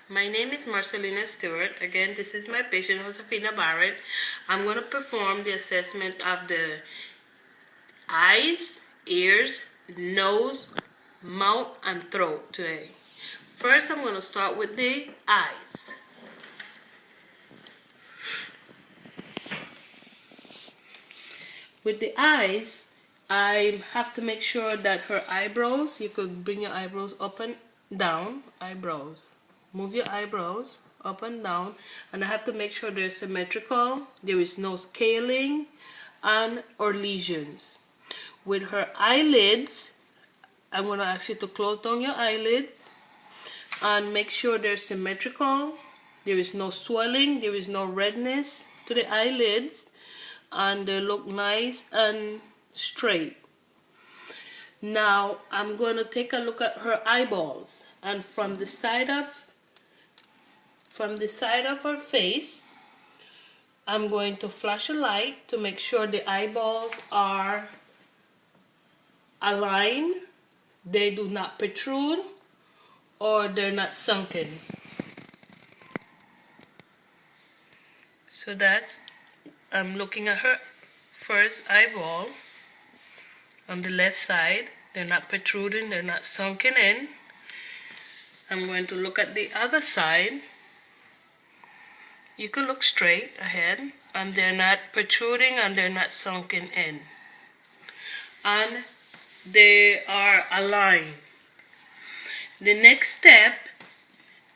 My name is Marcelina Stewart. Again, this is my patient, Josefina Barrett. I'm going to perform the assessment of the eyes, ears, nose, mouth, and throat today. First, I'm going to start with the eyes. With the eyes, I have to make sure that her eyebrows, you could bring your eyebrows up and down, eyebrows. Move your eyebrows up and down, and I have to make sure they're symmetrical, there is no scaling and or lesions. With her eyelids, I'm going to ask you to close down your eyelids and make sure they're symmetrical, there is no swelling, there is no redness to the eyelids, and they look nice and straight. Now I'm going to take a look at her eyeballs, and from the side of her face, I'm going to flash a light to make sure the eyeballs are aligned, they do not protrude, or they're not sunken. So I'm looking at her first eyeball on the left side. They're not protruding, they're not sunken in. I'm going to look at the other side. You can look straight ahead, and they're not protruding and they're not sunken in. And they are aligned. The next step,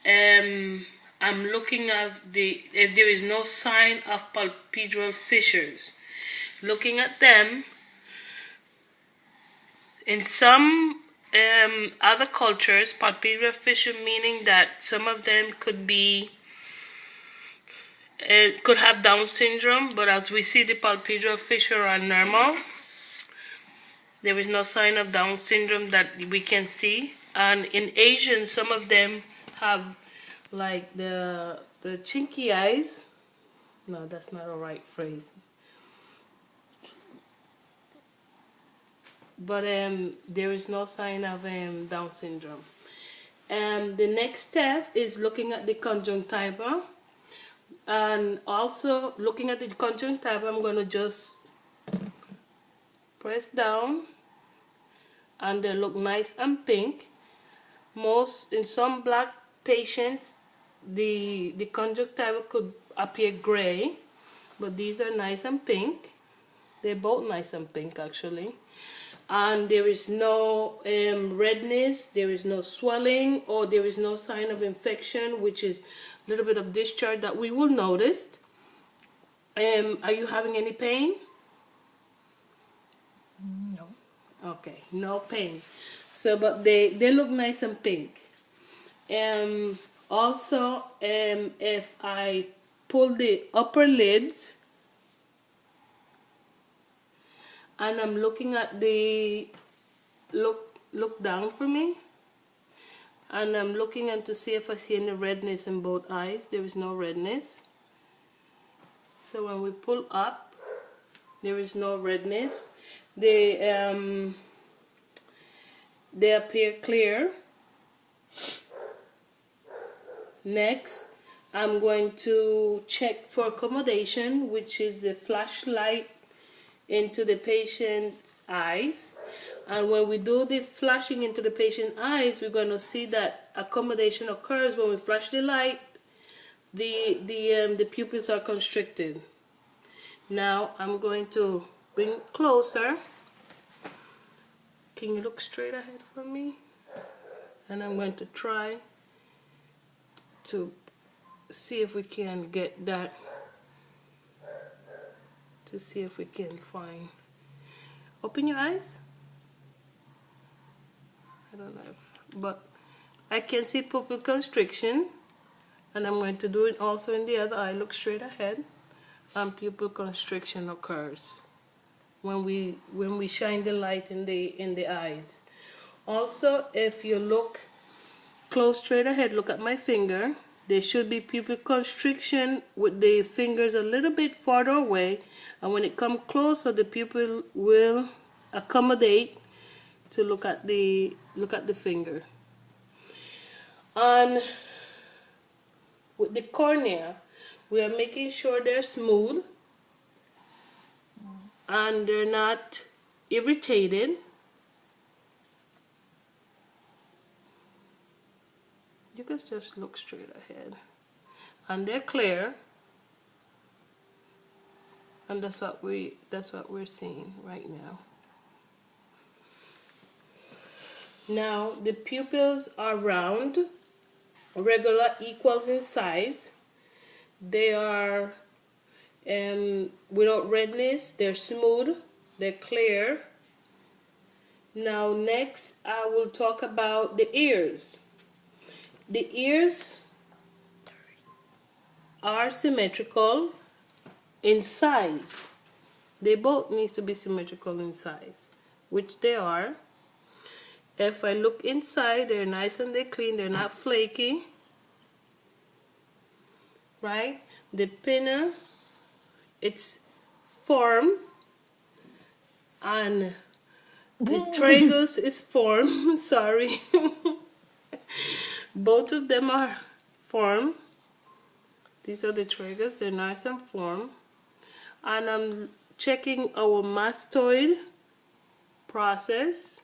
I'm looking at if there is no sign of palpebral fissures. Looking at them, in some other cultures, palpebral fissure meaning that some of them could have Down syndrome, but as we see, the palpebral fissure are normal. There is no sign of Down syndrome that we can see. And in Asian, some of them have like the chinky eyes. No, that's not a right phrase. But there is no sign of Down syndrome. The next step is looking at the conjunctiva. And also looking at the conjunctiva, I'm going to just press down, and they look nice and pink. In some black patients, the conjunctiva could appear gray, but these are nice and pink. They're both nice and pink actually. And there is no redness, there is no swelling, or there is no sign of infection, which is a little bit of discharge that we will notice. Are you having any pain? No. Okay, no pain. So, but they look nice and pink. Also, if I pull the upper lids, and I'm looking at the look down for me, and I'm looking in to see if I see any redness in both eyes. There is no redness. So when we pull up, there is no redness. They appear clear. Next, I'm going to check for accommodation, which is a flashlight into the patient's eyes. And when we do the flashing into the patient's eyes, we're going to see that accommodation occurs when we flash the light. The pupils are constricted. Now I'm going to bring it closer. Can you look straight ahead for me? And I'm going to try to see if we can get that, to see if we can find. Open your eyes. I don't know but I can see pupil constriction, and I'm going to do it also in the other eye. Look straight ahead, and pupil constriction occurs when we shine the light in the eyes. Also, if you look close straight ahead, look at my finger. There should be pupil constriction with the fingers a little bit farther away, and when it comes closer, the pupil will accommodate to look at the finger. And with the cornea, we are making sure they're smooth and they're not irritated. You can just look straight ahead. And they're clear. And that's what we're seeing right now. Now the pupils are round, regular, equals in size. They are without redness, they're smooth, they're clear. Now next I will talk about the ears. The ears are symmetrical in size. They both need to be symmetrical in size, which they are. If I look inside, they're nice and they're clean, they're not flaky. Right? The pinna, it's firm, and the tragus is firm. Sorry. Both of them are firm. These are the tragus, they're nice and firm. And I'm checking our mastoid process.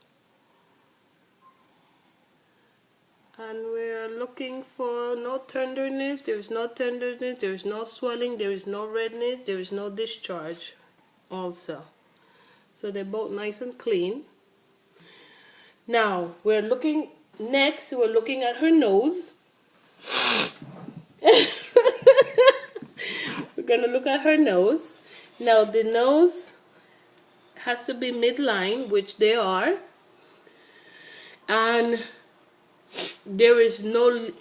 And we're looking for no tenderness. There is no tenderness, there is no swelling, there is no redness, there is no discharge also. So they're both nice and clean. Now we're looking at her nose. We're gonna look at her nose. Now the nose has to be midline, which they are. And there is no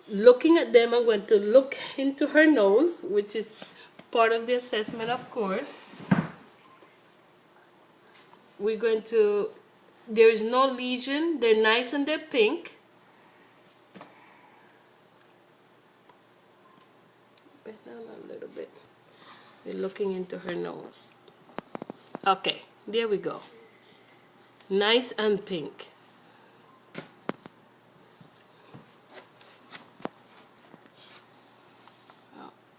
looking at them. I'm going to look into her nose, which is part of the assessment, of course. There is no lesion. They're nice and they're pink. Bend down a little bit. We're looking into her nose. Okay, there we go. Nice and pink.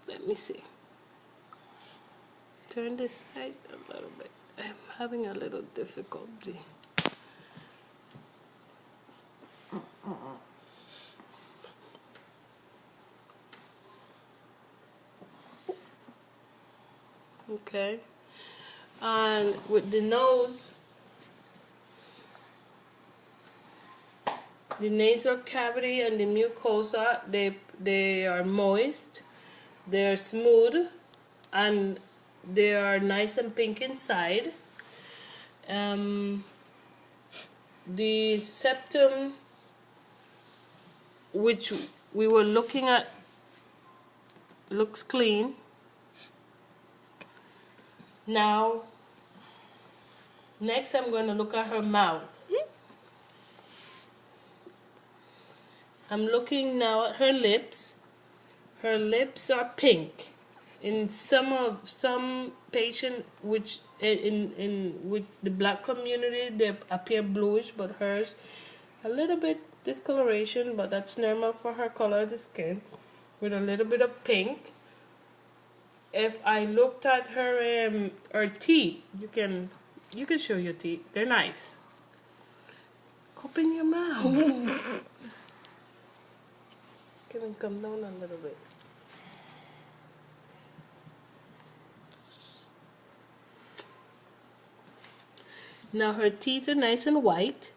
Let me see. Turn this side a little bit. I'm having a little difficulty. Okay. And with the nose, the nasal cavity and the mucosa, they are moist. They're smooth and they are nice and pink inside. The septum, which we were looking at, looks clean. Now, next I'm going to look at her mouth. I'm looking now at her lips. Her lips are pink. In some patient, which with the black community, they appear bluish, but hers a little bit discoloration, but that's normal for her color of the skin, with a little bit of pink. If I looked at her teeth, you can show your teeth. They're nice. Open your mouth. Can we come down a little bit? Now her teeth are nice and white,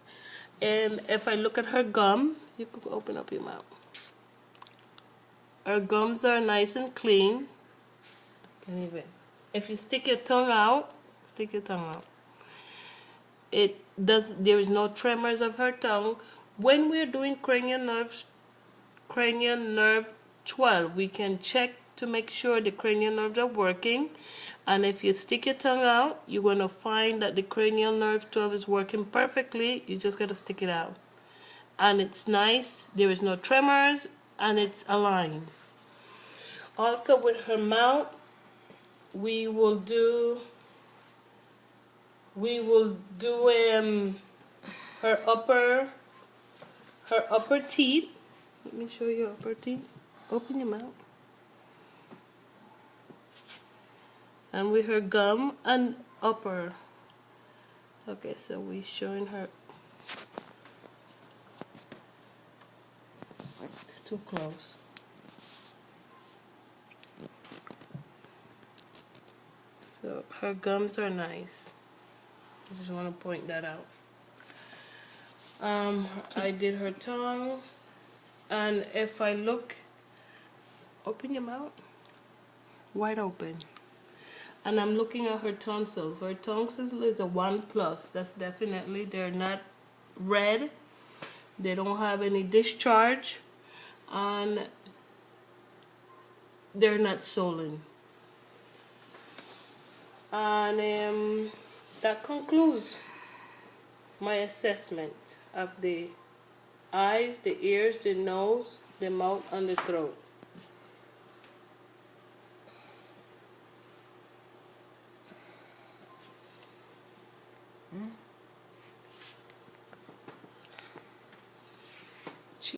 and if I look at her gum, you can open up your mouth. Her gums are nice and clean. Can even, if you stick your tongue out, there is no tremors of her tongue. When we're doing cranial nerve 12, we can check to make sure the cranial nerves are working. And if you stick your tongue out, you're going to find that the cranial nerve 12 is working perfectly. You just got to stick it out. And it's nice. There is no tremors, and it's aligned. Also with her mouth, we will do her upper teeth. Let me show you upper teeth. Open your mouth. And with her gum and upper. Okay, so we're showing her. It's too close. So her gums are nice. I just want to point that out. I did her tongue, and if I look, open your mouth, wide open. And I'm looking at her tonsils. Her tonsils is a 1+. That's definitely, they're not red. They don't have any discharge. And they're not swollen. And that concludes my assessment of the eyes, the ears, the nose, the mouth, and the throat.